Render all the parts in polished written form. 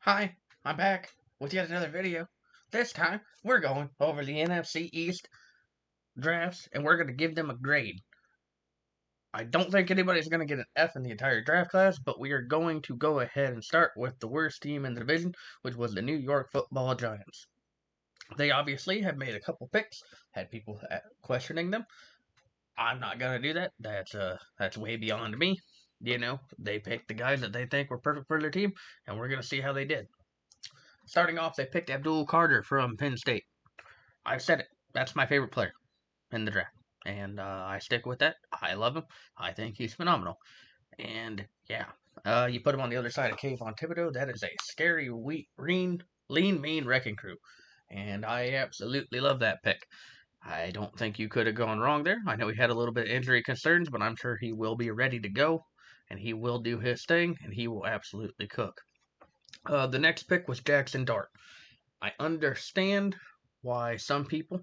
Hi, I'm back with yet another video. This time, we're going over the NFC East drafts, and we're going to give them a grade. I don't think anybody's going to get an F in the entire draft class, but we are going to go ahead and start with the worst team in the division, which was the New York Football Giants. They obviously have made a couple picks, had people questioning them. I'm not going to do that. That's way beyond me. They picked the guys that they think were perfect for their team, and we're going to see how they did. Starting off, they picked Abdul Carter from Penn State. I've said it. That's my favorite player in the draft. And I stick with that. I love him. I think he's phenomenal. And yeah, you put him on the other side of Kayvon Thibodeau. That is a scary, lean, mean wrecking crew. And I absolutely love that pick. I don't think you could have gone wrong there. I know he had a little bit of injury concerns, but I'm sure he will be ready to go. And he will do his thing, and he will absolutely cook. The next pick was Jackson Dart. I understand why some people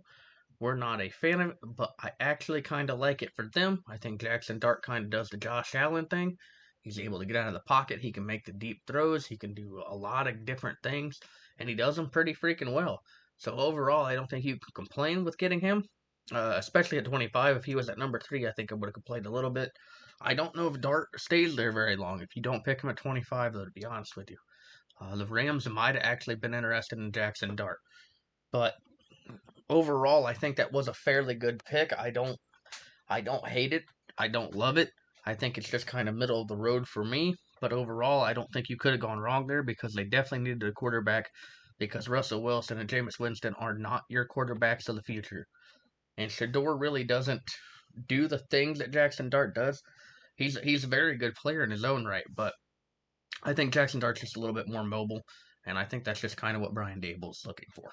were not a fan of it, but I actually kind of like it for them. I think Jackson Dart kind of does the Josh Allen thing. He's able to get out of the pocket. He can make the deep throws. He can do a lot of different things, and he does them pretty freaking well. So overall, I don't think you can complain with getting him, especially at 25. If he was at number 3, I think I would have complained a little bit. I don't know if Dart stays there very long. If you don't pick him at 25, though, to be honest with you. The Rams might have actually been interested in Jackson Dart. But overall, I think that was a fairly good pick. I don't hate it. I don't love it. I think it's just kind of middle of the road for me. But overall, I don't think you could have gone wrong there because they definitely needed a quarterback because Russell Wilson and Jameis Winston are not your quarterbacks of the future. And Shador really doesn't do the things that Jackson Dart does. He's a very good player in his own right, but I think Jackson Dart's just a little bit more mobile, and I think that's just kind of what Brian Dable's looking for.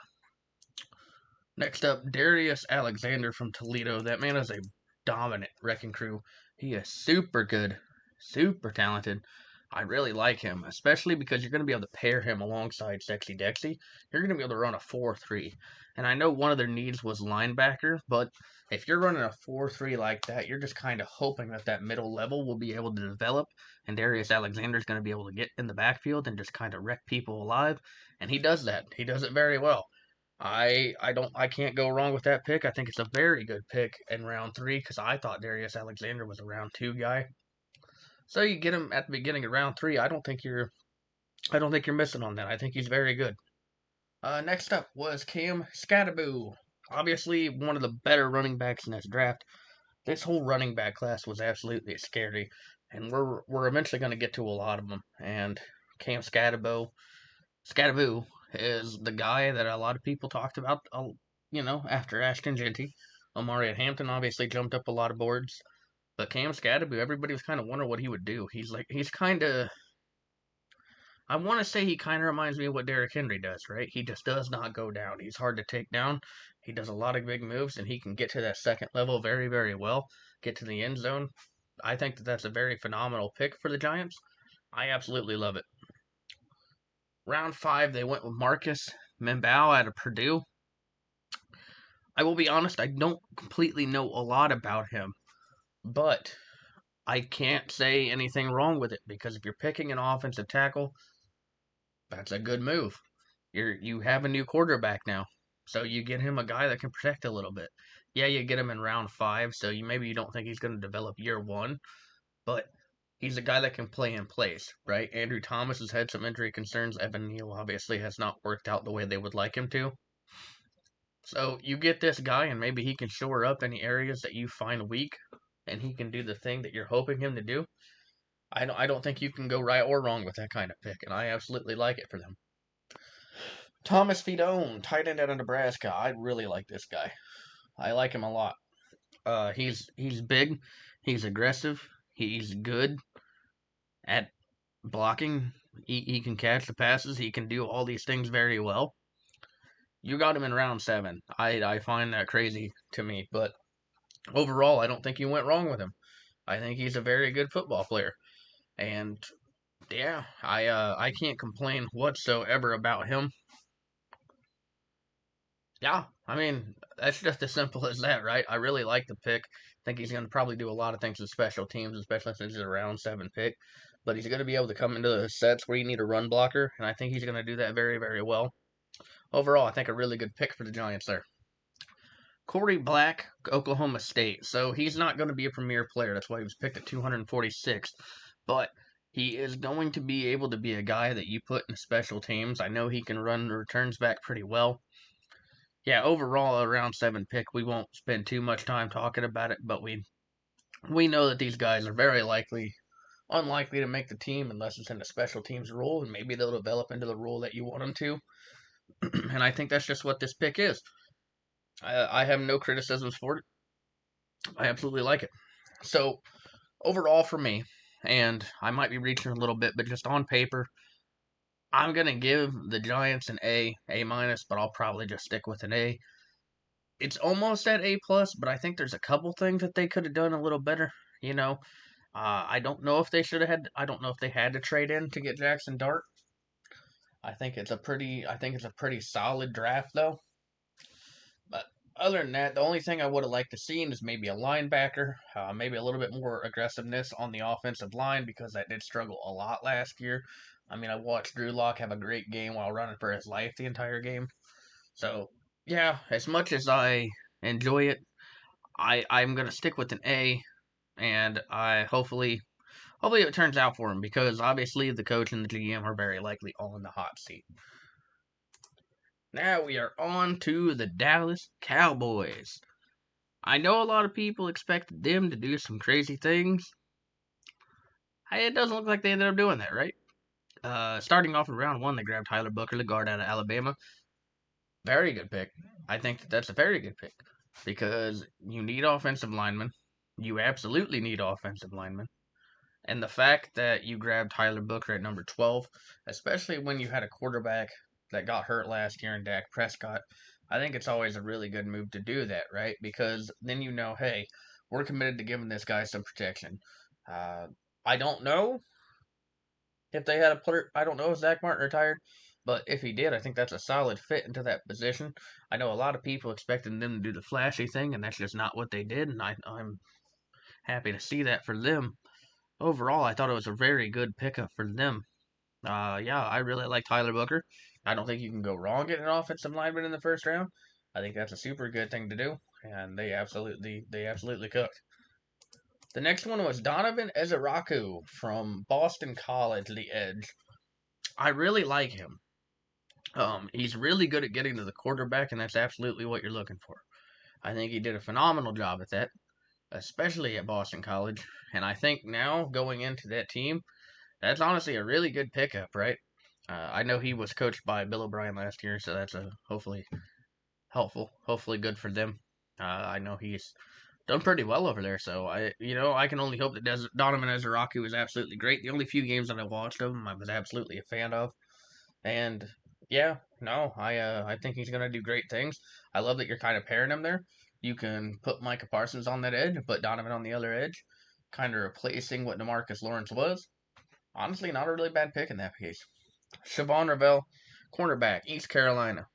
Next up, Darius Alexander from Toledo. That man is a dominant wrecking crew. He is super good, super talented. I really like him, especially because you're going to be able to pair him alongside Sexy Dexy. You're going to be able to run a 4-3. And I know one of their needs was linebacker, but if you're running a 4-3 like that, you're just kind of hoping that that middle level will be able to develop, and Darius Alexander is going to be able to get in the backfield and just kind of wreck people alive. And he does that. He does it very well. I can't go wrong with that pick. I think it's a very good pick in round 3 because I thought Darius Alexander was a round 2 guy. So you get him at the beginning of round 3. I don't think you're missing on that. I think he's very good. Next up was Cam Skattebo. Obviously one of the better running backs in this draft. This whole running back class was absolutely scary, and we're eventually going to get to a lot of them. And Cam Skattebo is the guy that a lot of people talked about, after Ashton Genty. Omari Hampton obviously jumped up a lot of boards, but Cam Skattebo, everybody was kind of wondering what he would do. He's kind of, I want to say he kind of reminds me of what Derrick Henry does, right? He just does not go down. He's hard to take down. He does a lot of big moves, and he can get to that second level very, very well, get to the end zone. I think that that's a very phenomenal pick for the Giants. I absolutely love it. Round 5, they went with Marcus Membao out of Purdue. I will be honest, I don't completely know a lot about him, but I can't say anything wrong with it because if you're picking an offensive tackle, that's a good move. You have a new quarterback now, so you get him a guy that can protect a little bit. Yeah, you get him in round 5, so maybe you don't think he's going to develop year 1, but he's a guy that can play in place, right? Andrew Thomas has had some injury concerns. Evan Neal obviously has not worked out the way they would like him to. So you get this guy, and maybe he can shore up any areas that you find weak, and he can do the thing that you're hoping him to do. I don't think you can go right or wrong with that kind of pick, and I absolutely like it for them. Thomas Fidone, tight end out of Nebraska. I really like this guy. I like him a lot. He's big, he's aggressive, he's good at blocking. He can catch the passes. He can do all these things very well. You got him in round 7. I find that crazy to me, but overall, I don't think you went wrong with him. I think he's a very good football player, and yeah, I can't complain whatsoever about him. Yeah, I mean that's just as simple as that, right? I really like the pick. I think he's going to probably do a lot of things with special teams, especially since he's a round 7 pick. but he's going to be able to come into the sets where you need a run blocker, and I think he's going to do that very, very well. Overall, I think a really good pick for the Giants there. Corey Black, Oklahoma State. So he's not going to be a premier player. That's why he was picked at 246th. But he is going to be able to be a guy that you put in special teams. I know he can run returns back pretty well. Yeah, overall, a round 7 pick. We won't spend too much time talking about it, but we know that these guys are very unlikely to make the team unless it's in a special teams role, and maybe they'll develop into the role that you want them to. And I think that's just what this pick is. I have no criticisms for it. I absolutely like it. So, overall for me, and I might be reaching a little bit, but just on paper, I'm going to give the Giants an A minus, but I'll probably just stick with an A. It's almost at A plus, but I think there's a couple things that they could have done a little better. You know, I don't know if they should have had. I don't know if they had to trade in to get Jackson Dart. I think it's a pretty solid draft though. But other than that, the only thing I would have liked to see is maybe a linebacker, maybe a little bit more aggressiveness on the offensive line because that did struggle a lot last year. I mean, I watched Drew Lock have a great game while running for his life the entire game. So, yeah, as much as I enjoy it, I'm gonna stick with an A, and I hopefully it turns out for him because obviously the coach and the GM are very likely on the hot seat. Now we are on to the Dallas Cowboys. I know a lot of people expected them to do some crazy things. It doesn't look like they ended up doing that, right? Starting off in round 1, they grabbed Tyler Booker, the guard out of Alabama. Very good pick. I think that's a very good pick because you need offensive linemen. You absolutely need offensive linemen. And the fact that you grabbed Tyler Booker at number 12, especially when you had a quarterback that got hurt last year in Dak Prescott, I think it's always a really good move to do that, right? Because then you know, hey, we're committed to giving this guy some protection. I don't know if they had a player. I don't know if Zach Martin retired, but if he did, I think that's a solid fit into that position. I know a lot of people expecting them to do the flashy thing, and that's just not what they did, and I'm happy to see that for them. Overall, I thought it was a very good pickup for them. Yeah, I really like Tyler Booker. I don't think you can go wrong getting an offensive lineman in the first round. I think that's a super good thing to do, and they absolutely cooked. The next one was Donovan Ezeraku from Boston College, the edge. I really like him. He's really good at getting to the quarterback, and that's absolutely what you're looking for. I think he did a phenomenal job at that, especially at Boston College. And I think now going into that team, that's honestly a really good pickup, right? I know he was coached by Bill O'Brien last year, so that's a hopefully hopefully good for them. I know he's done pretty well over there, so I can only hope that Donovan Ezeraku was absolutely great. The only few games that I watched of him, I was absolutely a fan of, and yeah, no, I think he's gonna do great things. I love that you're kind of pairing him there. You can put Micah Parsons on that edge and put Donovan on the other edge, kind of replacing what Demarcus Lawrence was. Honestly, not a really bad pick in that case. Siobhan Ravel, cornerback, East Carolina.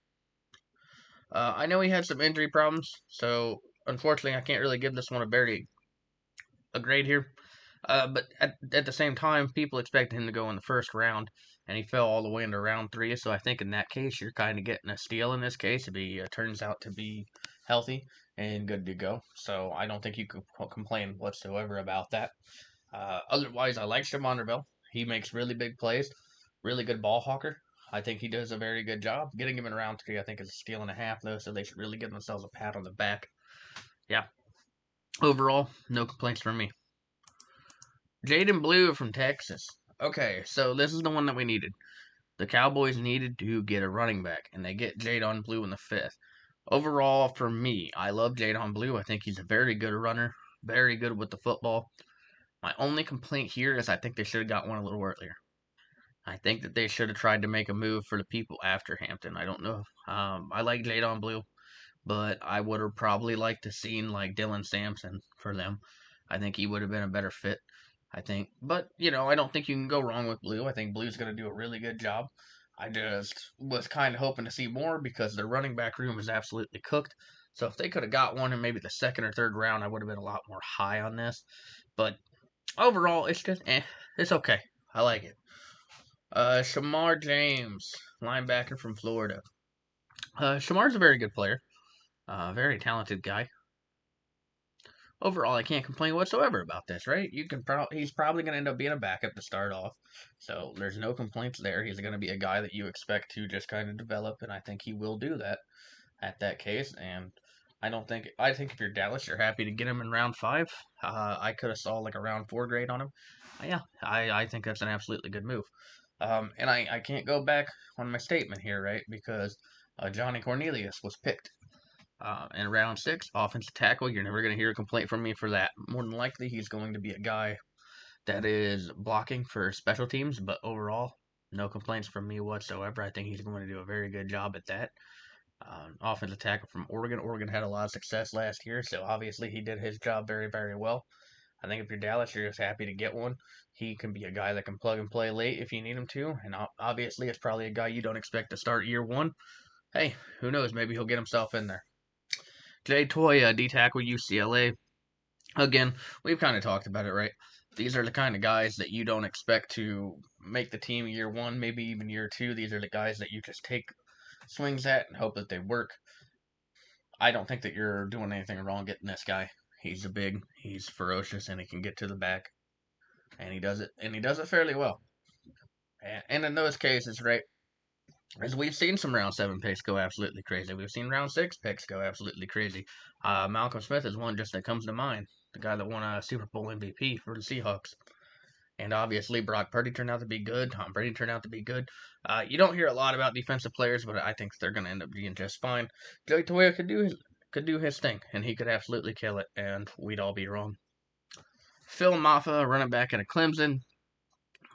I know he had some injury problems, so unfortunately, I can't really give this one a grade here. But at the same time, people expected him to go in the first round, and he fell all the way into round 3. So I think in that case, you're kind of getting a steal in this case if he turns out to be healthy and good to go. So I don't think you could complain whatsoever about that. Otherwise, I like Siobhan Ravel. He makes really big plays, really good ball hawker. I think he does a very good job. Getting him in round 3, I think, is a steal and a half, though, so they should really give themselves a pat on the back. Yeah. Overall, no complaints from me. Jaden Blue from Texas. Okay, so this is the one that we needed. The Cowboys needed to get a running back, and they get Jaden Blue in the 5th. Overall, for me, I love Jaden Blue. I think he's a very good runner, very good with the football. My only complaint here is I think they should have got one a little earlier. I think that they should have tried to make a move for the people after Hampton. I don't know. I like Jaden Blue, but I would have probably liked to seen like Dylan Sampson for them. I think he would have been a better fit. I think, but I don't think you can go wrong with Blue. I think Blue's going to do a really good job. I just was kind of hoping to see more because their running back room is absolutely cooked. So if they could have got one in maybe the second or third round, I would have been a lot more high on this. But overall, it's just it's okay. I like it. Shamar James, linebacker from Florida. Shamar's a very good player. Very talented guy. Overall, I can't complain whatsoever about this, right? He's probably going to end up being a backup to start off, so there's no complaints there. He's going to be a guy that you expect to just kind of develop, and I think he will do that at that case. And I think if you're Dallas, you're happy to get him in round 5. I could have saw like a round 4 grade on him. Yeah, I think that's an absolutely good move. And I can't go back on my statement here, right? Because Johnny Cornelius was picked in round 6, offensive tackle. You're never going to hear a complaint from me for that. More than likely, he's going to be a guy that is blocking for special teams, but overall, no complaints from me whatsoever. I think he's going to do a very good job at that. Offensive tackle from Oregon. Oregon had a lot of success last year, so obviously he did his job very, very well. I think if you're Dallas, you're just happy to get one. He can be a guy that can plug and play late if you need him to, and obviously it's probably a guy you don't expect to start year 1. Hey, who knows? Maybe he'll get himself in there. Jay Toya, D tackle UCLA. Again, we've kind of talked about it, right? These are the kind of guys that you don't expect to make the team year 1, maybe even year 2. These are the guys that you just take swings at and hope that they work. I don't think that you're doing anything wrong getting this guy. He's big, he's ferocious, and he can get to the back, and he does it fairly well. And in those cases, right, as we've seen some round 7 picks go absolutely crazy. We've seen round 6 picks go absolutely crazy. Malcolm Smith is one just that comes to mind. The guy that won a Super Bowl MVP for the Seahawks. And obviously, Brock Purdy turned out to be good. Tom Brady turned out to be good. You don't hear a lot about defensive players, but I think they're going to end up being just fine. Joey Toya could do his thing, and he could absolutely kill it, and we'd all be wrong. Phil Maffa, running back out of Clemson.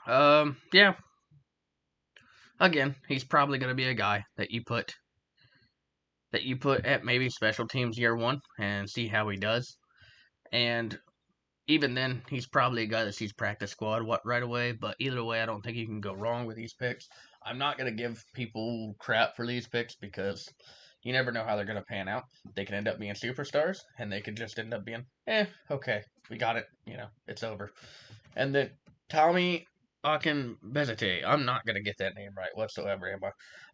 Yeah. Again, he's probably going to be a guy that you put at maybe special teams year 1 and see how he does. And even then, he's probably a guy that sees practice squad right away. But either way, I don't think you can go wrong with these picks. I'm not going to give people crap for these picks because you never know how they're going to pan out. They can end up being superstars, and they could just end up being, okay, we got it. It's over. And then Tommy Akinbezete. I'm not going to get that name right whatsoever, am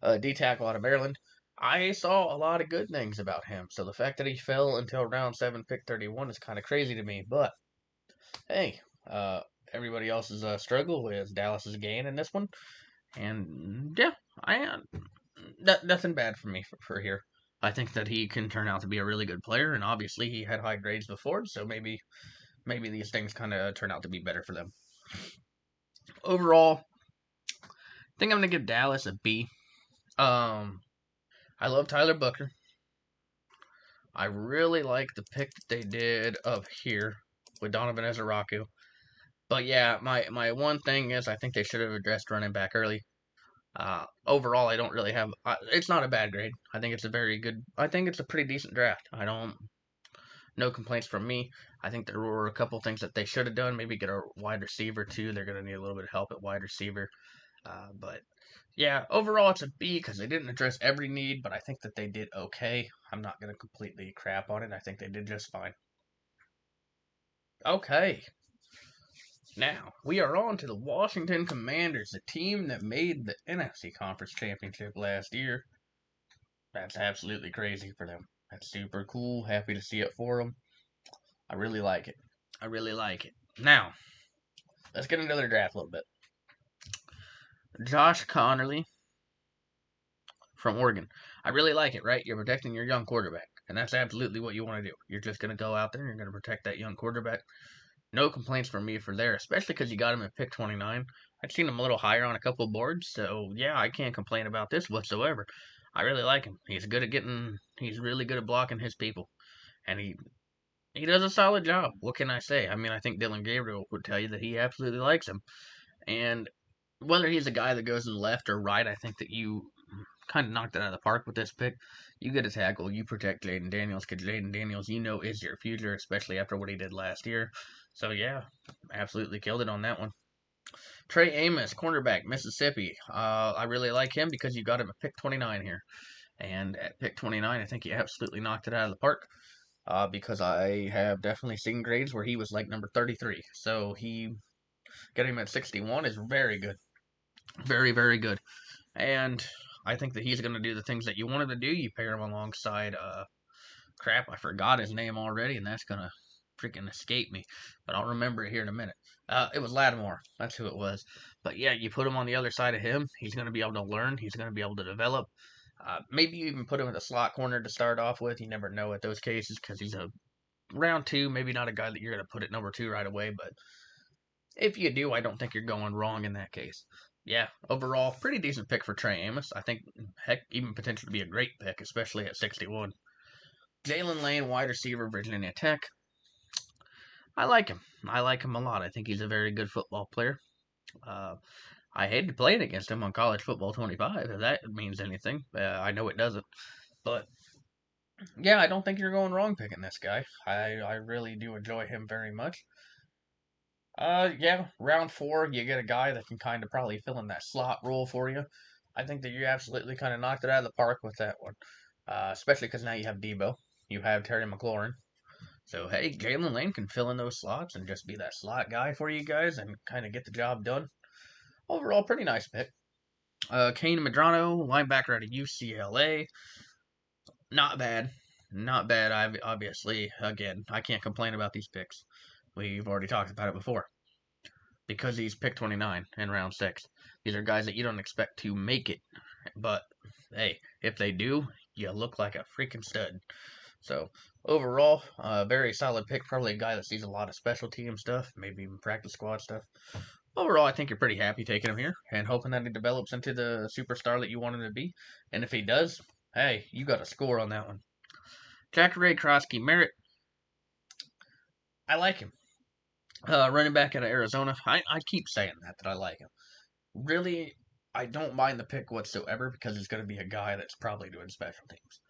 I? D tackle out of Maryland. I saw a lot of good things about him. So the fact that he fell until round 7, pick 31 is kind of crazy to me. But hey, everybody else's struggle is Dallas's gain in this one, and yeah, nothing bad for me for here. I think that he can turn out to be a really good player, and obviously he had high grades before, so maybe these things kind of turn out to be better for them. Overall, I think I'm gonna give Dallas a B. I love Tyler Booker. I really like the pick that they did up here with Donovan Ezeraku. But yeah, my one thing is I think they should have addressed running back early. Overall, I don't really have. It's not a bad grade. I think it's a very good. I think it's a pretty decent draft. No complaints from me. I think there were a couple things that they should have done. Maybe get a wide receiver too. They're gonna need a little bit of help at wide receiver. But yeah, overall it's a B because they didn't address every need, but I think that they did okay. I'm not gonna completely crap on it. I think they did just fine. Okay. Now, we are on to the Washington Commanders, the team that made the NFC Conference Championship last year. That's absolutely crazy for them. That's super cool. Happy to see it for them. I really like it. I really like it. Now, let's get into their draft a little bit. Josh Connerly from Oregon. I really like it, right? You're protecting your young quarterback, and that's absolutely what you want to do. You're just going to go out there and you're going to protect that young quarterback. No complaints from me for there, especially because you got him at pick 29. I'd seen him a little higher on a couple of boards, so yeah, I can't complain about this whatsoever. I really like him. He's really good at blocking his people, and he does a solid job. What can I say? I mean, I think Dylan Gabriel would tell you that he absolutely likes him, and whether he's a guy that goes to the left or right, I think that you kind of knocked it out of the park with this pick. You get a tackle, you protect Jaden Daniels, because Jaden Daniels, is your future, especially after what he did last year. So yeah, absolutely killed it on that one. Trey Amos, cornerback, Mississippi. I really like him because you got him at pick 29 here. And at pick 29, I think he absolutely knocked it out of the park. Because I have definitely seen grades where he was like number 33. So he Getting him at 61 is very good. Very, very good. And I think that he's going to do the things that you want him to do. You pair him alongside, crap, I forgot his name already, and that's going to freaking escape me. But I'll remember it here in a minute. It was Lattimore. That's who it was. But yeah, you put him on the other side of him. He's going to be able to learn. He's going to be able to develop. Maybe you even put him in the slot corner to start off with. You never know at those cases because he's a round two, maybe not a guy that you're going to put at number two right away, but if you do, I don't think you're going wrong in that case. Yeah, overall, pretty decent pick for Trey Amos. I think, heck, even potentially be a great pick, especially at 61. Jalen Lane, wide receiver, Virginia Tech. I like him. I like him a lot. I think he's a very good football player. I hated playing against him on College Football 25, if that means anything. I know it doesn't. But yeah, I don't think you're going wrong picking this guy. I really do enjoy him very much. Yeah, round four, you get a guy that can kind of probably fill in that slot role for you. I think that you absolutely kind of knocked it out of the park with that one. Especially because now you have Debo, you have Terry McLaurin. So hey, Jalen Lane can fill in those slots and just be that slot guy for you guys and kind of get the job done. Overall, pretty nice pick. Kane Medrano, linebacker out of UCLA. Not bad. Not bad, obviously. Again, I can't complain about these picks. We've already talked about it before. Because he's pick 29 in round 6. These are guys that you don't expect to make it. But, hey, if they do, you look like a freaking stud. So, overall, very solid pick. Probably a guy that sees a lot of special team stuff, maybe even practice squad stuff. Overall, I think you're pretty happy taking him here and hoping that he develops into the superstar that you want him to be. And if he does, hey, you got a score on that one. Jack Ray Krosky Merritt. I like him. Running back out of Arizona. I keep saying that I like him. Really, I don't mind the pick whatsoever because he's going to be a guy that's probably doing special teams.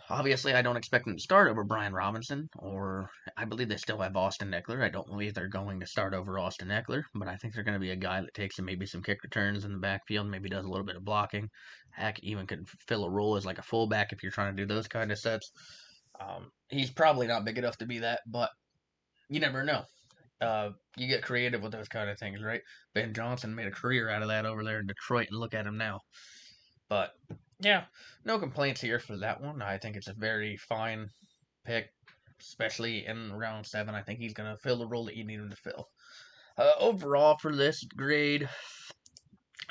Obviously, I don't expect him to start over Brian Robinson, or I believe they still have Austin Eckler. I don't believe they're going to start over Austin Eckler, but I think they're going to be a guy that takes maybe some kick returns in the backfield, maybe does a little bit of blocking. Heck, even could fill a role as like a fullback if you're trying to do those kind of sets. He's probably not big enough to be that, but you never know. You get creative with those kind of things, right? Ben Johnson made a career out of that over there in Detroit, and look at him now. But yeah, no complaints here for that one. I think it's a very fine pick, especially in round 7. I think he's gonna fill the role that you need him to fill. Overall, for this grade,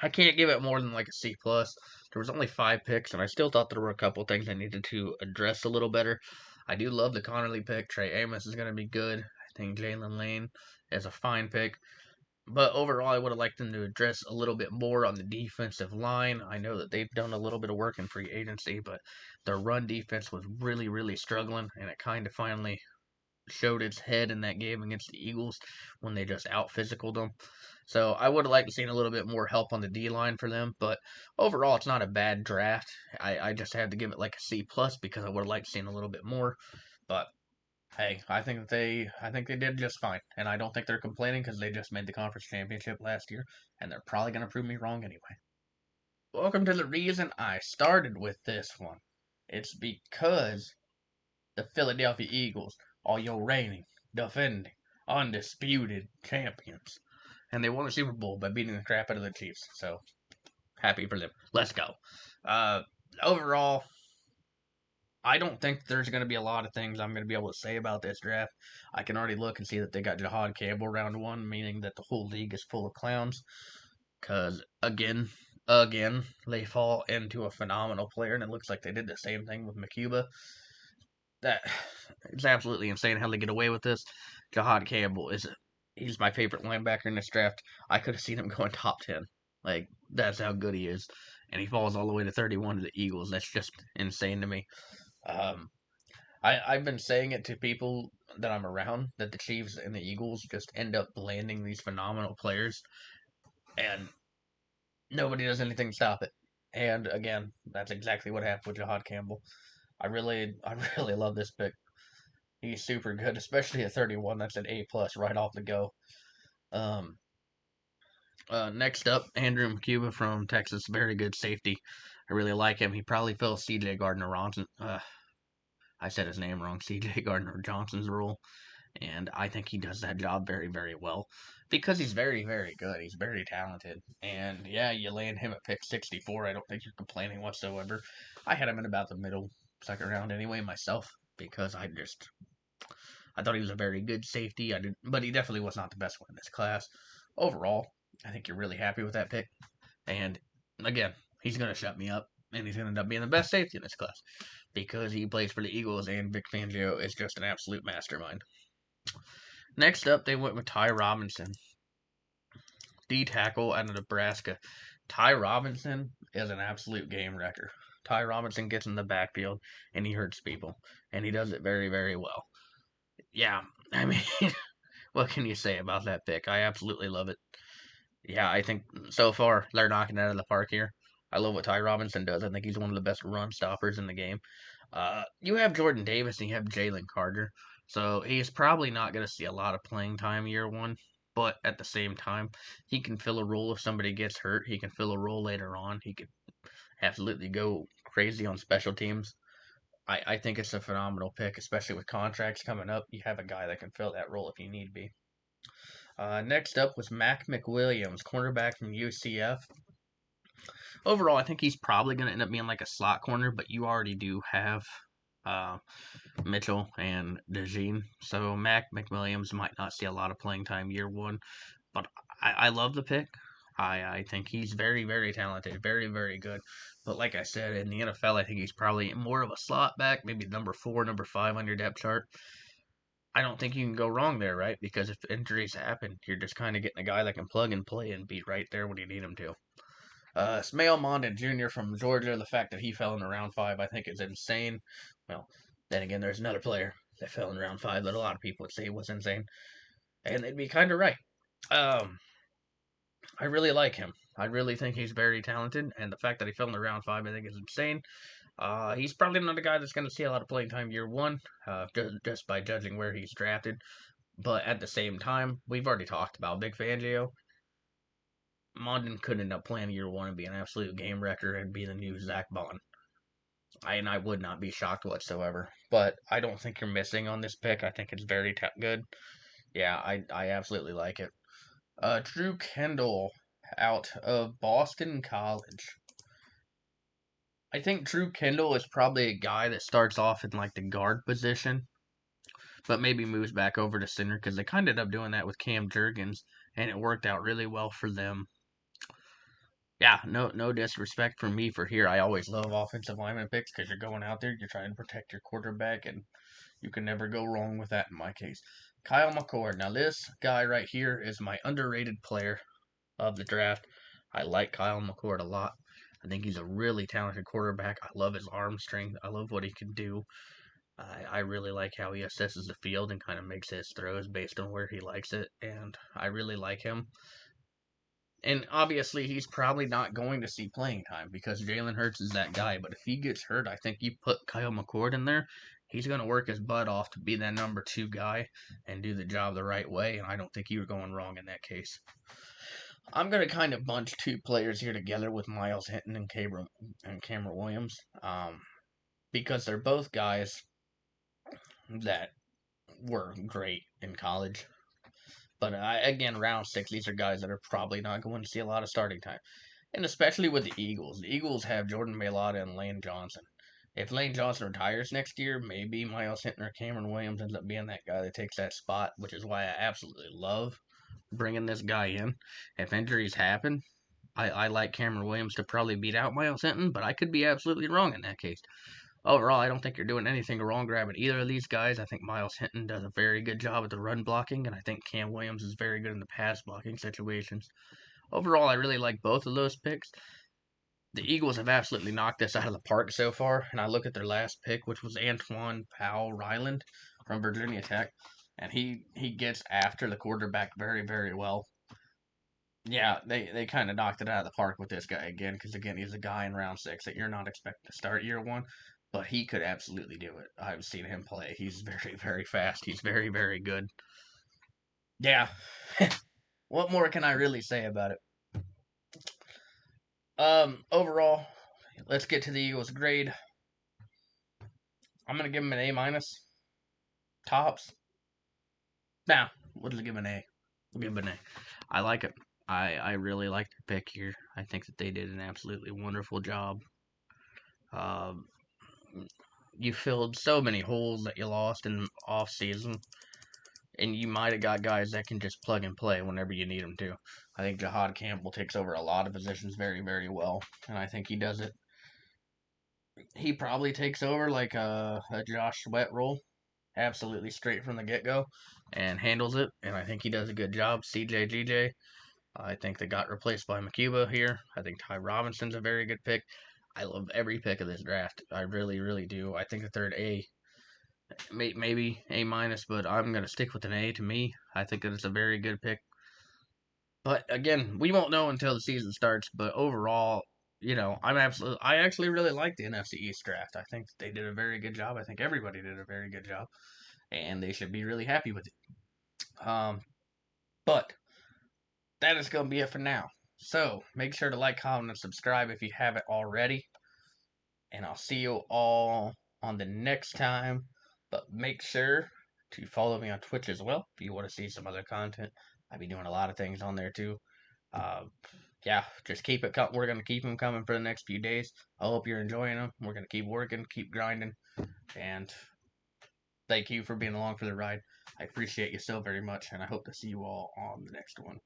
I can't give it more than like a C plus. There was only 5 picks, and I still thought there were a couple things I needed to address a little better. I do love the Connerly pick. Trey Amos is gonna be good. I think Jalen Lane is a fine pick. But overall, I would have liked them to address a little bit more on the defensive line. I know that they've done a little bit of work in free agency, but their run defense was really, really struggling, and it kind of finally showed its head in that game against the Eagles when they just out-physicaled them. So I would have liked to seen a little bit more help on the D-line for them, but overall, it's not a bad draft. I just had to give it like a C plus because I would have liked to seen a little bit more, but hey, I think they did just fine, and I don't think they're complaining because they just made the conference championship last year, and they're probably gonna prove me wrong anyway. Welcome to the reason I started with this one. It's because the Philadelphia Eagles are your reigning, defending, undisputed champions, and they won the Super Bowl by beating the crap out of the Chiefs. So happy for them. Let's go. Overall, I don't think there's going to be a lot of things I'm going to be able to say about this draft. I can already look and see that they got Jahad Campbell round 1, meaning that the whole league is full of clowns. Because, again, they fall into a phenomenal player, and it looks like they did the same thing with McCuba. It's absolutely insane how they get away with this. Jahad Campbell he's my favorite linebacker in this draft. I could have seen him going top 10. Like, that's how good he is. And he falls all the way to 31 to the Eagles. That's just insane to me. I've been saying it to people that I'm around that the Chiefs and the Eagles just end up landing these phenomenal players, and nobody does anything to stop it. And again, that's exactly what happened with Jahad Campbell. I really love this pick. He's super good, especially at 31. That's an A plus right off the go. Next up, Andrew McCuba from Texas, very good safety. I really like him. He probably fills C.J. Gardner-Johnson. I said his name wrong. C.J. Gardner-Johnson's role. And I think he does that job very, very well because he's very, very good. He's very talented. And yeah, you land him at pick 64. I don't think you're complaining whatsoever. I had him in about the middle second round anyway myself because I thought he was a very good safety. But he definitely was not the best one in this class. Overall, I think you're really happy with that pick. And again, he's going to shut me up, and he's going to end up being the best safety in this class because he plays for the Eagles, and Vic Fangio is just an absolute mastermind. Next up, they went with Ty Robinson, D tackle out of Nebraska. Ty Robinson is an absolute game wrecker. Ty Robinson gets in the backfield and he hurts people, and he does it very, very well. Yeah, I mean, what can you say about that pick? I absolutely love it. Yeah, I think so far they're knocking it out of the park here. I love what Ty Robinson does. I think he's one of the best run stoppers in the game. You have Jordan Davis and you have Jalen Carter, so he's probably not going to see a lot of playing time year one. But at the same time, he can fill a role if somebody gets hurt. He can fill a role later on. He could absolutely go crazy on special teams. I think it's a phenomenal pick, especially with contracts coming up. You have a guy that can fill that role if you need be. Next up was Mac McWilliams, cornerback from UCF. Overall, I think he's probably going to end up being like a slot corner, but you already do have uh, Mitchell and DeJean. So Mac McWilliams might not see a lot of playing time year one, but I love the pick. I think he's very, very talented, very, very good. But like I said, in the NFL, I think he's probably more of a slot back, maybe number 4, number 5 on your depth chart. I don't think you can go wrong there, right? Because if injuries happen, you're just kind of getting a guy that can plug and play and be right there when you need him to. Smail Mondin Jr. from Georgia, the fact that he fell in round 5, I think is insane. Well, then again, there's another player that fell in round 5 that a lot of people would say was insane. And they'd be kind of right. Um, I really like him. I really think he's very talented, and the fact that he fell in round 5, I think, is insane. He's probably not a guy that's going to see a lot of playing time year one, just by judging where he's drafted. But at the same time, we've already talked about Big Fangio. Mondin could end up playing year one and be an absolute game wrecker and be the new Zach Bond. I would not be shocked whatsoever. But I don't think you're missing on this pick. I think it's very good. Yeah, I absolutely like it. Drew Kendall out of Boston College. I think Drew Kendall is probably a guy that starts off in like the guard position, but maybe moves back over to center because they kind of ended up doing that with Cam Jurgens, and it worked out really well for them. Yeah, no disrespect from me for here. I always love offensive lineman picks because you're going out there, you're trying to protect your quarterback, and you can never go wrong with that in my case. Kyle McCord. Now, this guy right here is my underrated player of the draft. I like Kyle McCord a lot. I think he's a really talented quarterback. I love his arm strength. I love what he can do. I really like how he assesses the field and kind of makes his throws based on where he likes it, and I really like him. And obviously, he's probably not going to see playing time because Jalen Hurts is that guy. But if he gets hurt, I think you put Kyle McCord in there. He's going to work his butt off to be that number 2 guy and do the job the right way. And I don't think you're going wrong in that case. I'm going to kind of bunch 2 players here together with Myles Hinton and Cameron Williams because they're both guys that were great in college. But again, round 6, these are guys that are probably not going to see a lot of starting time. And especially with the Eagles. The Eagles have Jordan Mailata and Lane Johnson. If Lane Johnson retires next year, maybe Myles Hinton or Cameron Williams ends up being that guy that takes that spot, which is why I absolutely love bringing this guy in. If injuries happen, I like Cameron Williams to probably beat out Myles Hinton, but I could be absolutely wrong in that case. Overall, I don't think you're doing anything wrong grabbing either of these guys. I think Myles Hinton does a very good job at the run blocking, and I think Cam Williams is very good in the pass blocking situations. Overall, I really like both of those picks. The Eagles have absolutely knocked this out of the park so far, and I look at their last pick, which was Antoine Powell Ryland from Virginia Tech, and he gets after the quarterback very, very well. Yeah, they kind of knocked it out of the park with this guy again, because again, he's a guy in round 6 that you're not expecting to start year one, but he could absolutely do it. I've seen him play. He's very, very fast. He's very, very good. Yeah. What more can I really say about it? Overall, let's get to the Eagles' grade. I'm gonna give him an A minus, tops. Now, we'll just give an A. We'll give an A. I like it. I really like their pick here. I think that they did an absolutely wonderful job. Um, you filled so many holes that you lost in off season, and you might have got guys that can just plug and play whenever you need them to. I think Jahad Campbell takes over a lot of positions very, very well, and I think he does it. He probably takes over like a Josh Sweat role, absolutely straight from the get go, and handles it. And I think he does a good job. CJ, I think they got replaced by McCuba here. I think Ty Robinson's a very good pick. I love every pick of this draft. I really, really do. I think the third A, maybe A minus, but I'm gonna stick with an A. To me, I think that it's a very good pick. But again, we won't know until the season starts. But overall, I actually really like the NFC East draft. I think they did a very good job. I think everybody did a very good job, and they should be really happy with it. But that is going to be it for now. So make sure to like, comment, and subscribe if you haven't already. And I'll see you all on the next time. But make sure to follow me on Twitch as well if you want to see some other content. I'll be doing a lot of things on there too. Uh, yeah, just keep it coming. We're going to keep them coming for the next few days. I hope you're enjoying them. We're going to keep working, keep grinding. And thank you for being along for the ride. I appreciate you so very much. And I hope to see you all on the next one.